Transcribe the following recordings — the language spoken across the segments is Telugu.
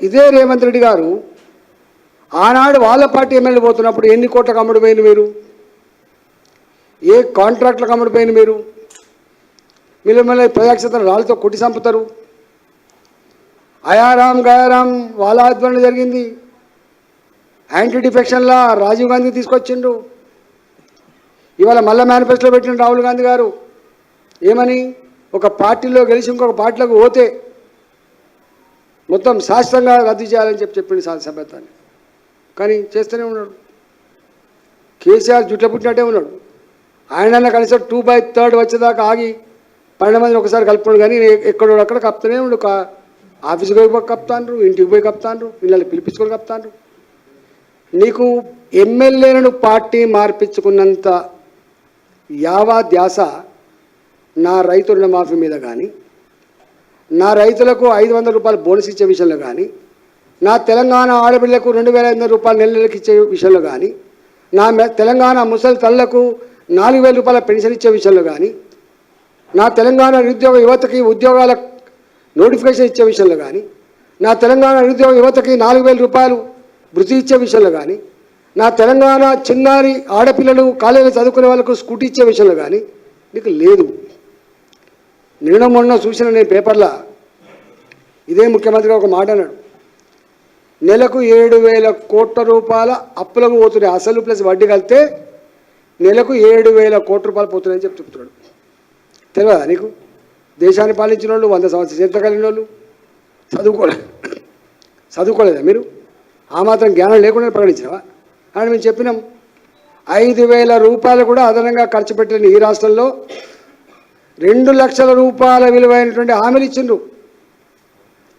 ఇదే రేవంత్ రెడ్డి గారు ఆనాడు వాళ్ళ పార్టీ ఎమ్మెల్యే పోతున్నప్పుడు ఎన్ని కోట్లకు అమ్ముడుపోయింది మీరు? ఏ కాంట్రాక్ట్లకు అమ్ముడుపోయింది మీరు? మిమ్మల్ని ప్రజాక్షేత్రం రాళ్ళతో కొట్టి చంపుతారు. అయారాం గయారాం వాళ్ళ ఆధ్వర్యంలో జరిగింది. యాంటీ డిఫెక్షన్లా రాజీవ్ గాంధీ తీసుకొచ్చిండు. ఇవాళ మళ్ళీ మేనిఫెస్టోలో పెట్టిన రాహుల్ గాంధీ గారు ఏమని, ఒక పార్టీలో గెలిచి ఇంకొక పార్టీలోకి పోతే మొత్తం శాశ్వతంగా రద్దు చేయాలని చెప్పింది సభ్యత్వాన్ని. కానీ చేస్తూనే ఉన్నాడు. కేసీఆర్ జుట్ల పుట్టినట్టే ఉన్నాడు. ఆయన కనీసం 2/3 వచ్చేదాకా ఆగి 12 మందిని ఒకసారి కలుపుకోడు. కానీ ఎక్కడో అక్కడ కప్తూనే ఉండు. ఆఫీస్కి పోయి కప్తాండ్రు, ఇంటికి పోయి కప్తాండ్రు, పిల్లల్ని పిలిపించుకొని కప్తాండ్రు. నీకు ఎమ్మెల్యేలను పార్టీ మార్పించుకున్నంత యావా ధ్యాస నా రైతు రుణమాఫీ మీద కానీ, నా రైతులకు 500 రూపాయలు బోనస్ ఇచ్చే విషయంలో కానీ, నా తెలంగాణ ఆడపిల్లకు 2500 రూపాయలు నెలకి ఇచ్చే విషయంలో కానీ, నా తెలంగాణ ముసలి తల్లకు 4000 రూపాయల పెన్షన్ ఇచ్చే విషయంలో కానీ, నా తెలంగాణ నిరుద్యోగ యువతకి ఉద్యోగాల నోటిఫికేషన్ ఇచ్చే విషయంలో కానీ, నా తెలంగాణ నిరుద్యోగ యువతకి 4000 రూపాయలు వృత్తి ఇచ్చే విషయంలో కానీ, నా తెలంగాణ చిన్నారి ఆడపిల్లలు కాలేజీలో చదువుకునే వాళ్ళకు స్కూటీ ఇచ్చే విషయంలో కానీ నీకు లేదు. నిన్న మొన్న చూసిన నేను పేపర్లో ఇదే ముఖ్యమంత్రిగా ఒక మాట అన్నాడు. నెలకు 7,000 కోట్ల రూపాయల అప్పులకు పోతున్నాయి, అసలు ప్లస్ వడ్డీ కలిపితే నెలకు 7,000 కోట్ల రూపాయలు పోతున్నాయని చెప్తున్నాడు. తెలియదా నీకు? దేశాన్ని పాలించిన వాళ్ళు, 100 సంవత్సరాల చరిత్ర కలిగిన వాళ్ళు చదువుకోలేదా మీరు? ఆ మాత్రం జ్ఞానం లేకుండా ప్రకటించినవా అని మేము చెప్పినాం. 5,000 రూపాయలు కూడా అదనంగా ఖర్చు పెట్టిన ఈ రాష్ట్రంలో 2 లక్షల రూపాయల విలువైనటువంటి హామీలు ఇచ్చిండ్రు.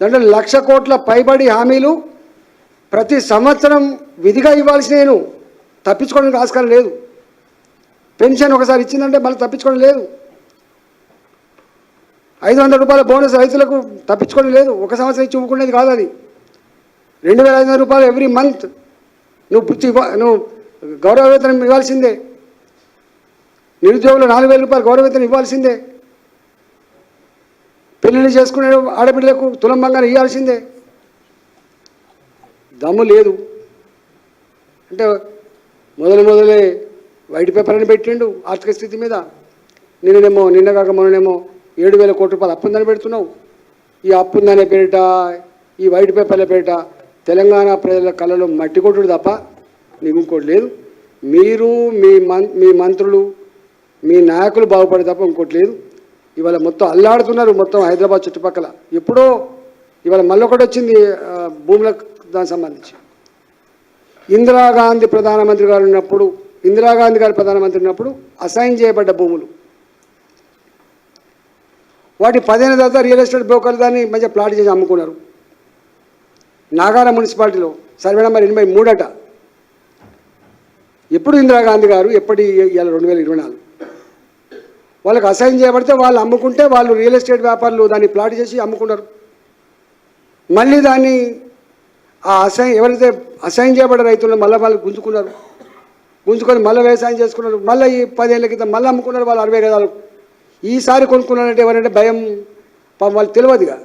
దాంట్లో 1,00,000 కోట్ల పైబడి హామీలు ప్రతి సంవత్సరం విధిగా ఇవ్వాల్సి, నేను తప్పించుకోవడానికి ఆస్కారం లేదు. పెన్షన్ ఒకసారి ఇచ్చిందంటే మళ్ళీ తప్పించుకోవడం లేదు. 500 రూపాయల బోనస్ రైతులకు తప్పించుకోవడం లేదు. ఒక సంవత్సరం ఇచ్చి ఊరుకునేది కాదు అది. 2,500 రూపాయలు ఎవ్రీ మంత్ నువ్వు గౌరవ వేతనం ఇవ్వాల్సిందే. నిరుద్యోగులు 4,000 రూపాయలు గౌరవ వేతనం ఇవ్వాల్సిందే. పెళ్ళిళ్ళు చేసుకునే ఆడపిల్లలకు తులం బంగారం ఇవ్వాల్సిందే. దమ్ము లేదు అంటే మొదలే వైట్ పేపర్ అని పెట్టిండు ఆర్థిక స్థితి మీద. నిన్న కాక మొన్ననేమో 7,000 కోట్ల రూపాయలు అప్పుందని పెడుతున్నావు. ఈ అప్పుందనే పేరిట, ఈ వైట్ పేపర్ల పేరిట తెలంగాణ ప్రజల కళ్ళలో మట్టి కొట్టుడు తప్ప నీకు ఇంకోటి లేదు. మీరు మీ మంత్రులు మీ నాయకులు బాగుపడే తప్ప ఇంకోటి లేదు. ఇవాళ మొత్తం అల్లాడుతున్నారు మొత్తం హైదరాబాద్ చుట్టుపక్కల. ఎప్పుడో ఇవాళ మళ్ళొకటి వచ్చింది భూములకు దానికి సంబంధించి. ఇందిరాగాంధీ గారు ప్రధానమంత్రి ఉన్నప్పుడు అసైన్ చేయబడ్డ భూములు, వాటి 10 ఏళ్ళ తర్వాత రియల్ ఎస్టేట్ బ్రోకర్లు దాన్ని మంచిగా ప్లాట్ చేసి అమ్ముకున్నారు. నాగాల మున్సిపాలిటీలో సర్వే నెంబర్ 83 అట. ఎప్పుడు ఇందిరాగాంధీ గారు ఎప్పటి 2024 వాళ్ళకి అసైన్ చేయబడితే వాళ్ళు అమ్ముకుంటే వాళ్ళు రియల్ ఎస్టేట్ వ్యాపారులు దాన్ని ప్లాట్ చేసి అమ్ముకున్నారు. మళ్ళీ దాన్ని ఎవరైతే అసైన్ చేయబడ్డ రైతులను మళ్ళీ వాళ్ళు గుంజుకొని మళ్ళీ వ్యవసాయం చేసుకున్నారు. మళ్ళీ ఈ 10 ఏళ్ళ క్రితం మళ్ళీ అమ్ముకున్నారు వాళ్ళు 60 గజాలు. ఈసారి కొనుక్కున్నారంటే ఎవరంటే భయం వాళ్ళు తెలియదుగా.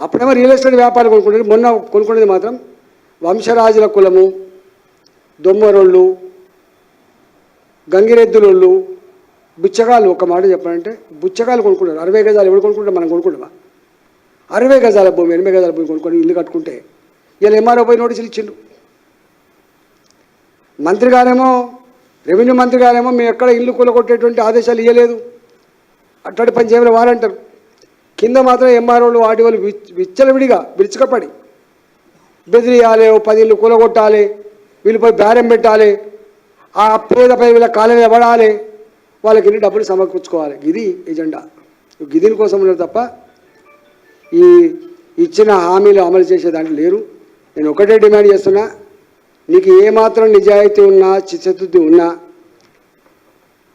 అప్పుడేమో రియల్ ఎస్టేట్ వ్యాపారం కొనుక్కున్నారు. మొన్న కొనుక్కునేది మాత్రం వంశరాజుల కులము, దొమ్మరోళ్ళు, గంగిరెద్దులోళ్ళు, బుచ్చగాళ్ళు. ఒక మాట చెప్పాలంటే బుచ్చగాళ్ళు కొనుక్కున్నారు. 60 గజాలు ఎవరు కొనుక్కుంటారు? మనం కొనుక్కుంటామా? 60 గజాల భూమి 80 గజాల భూమి కొనుక్కొని ఇల్లు కట్టుకుంటే ఇలా ఎంఆర్ఓ పోయి నోటీసులు ఇచ్చిండు. మంత్రి గారేమో, రెవెన్యూ మంత్రి గారేమో మేము ఎక్కడ ఇల్లు కూలగొట్టేటువంటి ఆదేశాలు ఇవ్వలేదు, అట్లాంటి పని చేయమని వారంటారు. కింద మాత్రం ఎంఆర్ఓలు ఆర్డీఓలు విచ్చలవిడిగా విరుచుకపడి బెదిరియాలి, 10 ఇల్లు కూలగొట్టాలి, వీళ్ళపై బేరం పెట్టాలి, ఆ పేదపై వీళ్ళ కాలం ఇవ్వడాలి, వాళ్ళకి ఇన్ని డబ్బులు సమకూర్చుకోవాలి. ఇది ఎజెండా. దీని కోసం ఉన్నారు తప్ప ఈ ఇచ్చిన హామీలు అమలు చేసే దాంట్లో లేరు. నేను ఒకటే డిమాండ్ చేస్తున్నా, నీకు ఏమాత్రం నిజాయితీ ఉన్నా చిత్తశుద్ధి ఉన్నా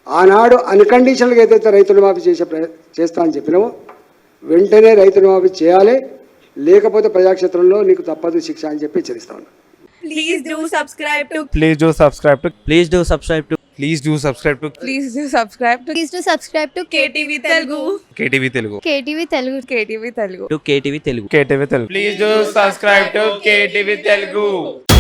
ఆనాడు అన్కండిషనల్గా ఏదైతే రైతు రుణమాఫీ చేస్తా అని చెప్పినామో వెంటనే రైతు రుణమాఫీ చేయాలి, లేకపోతే ప్రజాక్షేత్రంలో నీకు తప్పదు శిక్ష అని చెప్పి హెచ్చరిస్తా ఉన్నా. Please do subscribe to Please do subscribe to Please do subscribe to Please do subscribe to KTV Telugu. KTV Telugu. KTV Telugu. KTV Telugu. to KTV Telugu. KTV Telugu. Please do subscribe to KTV Telugu.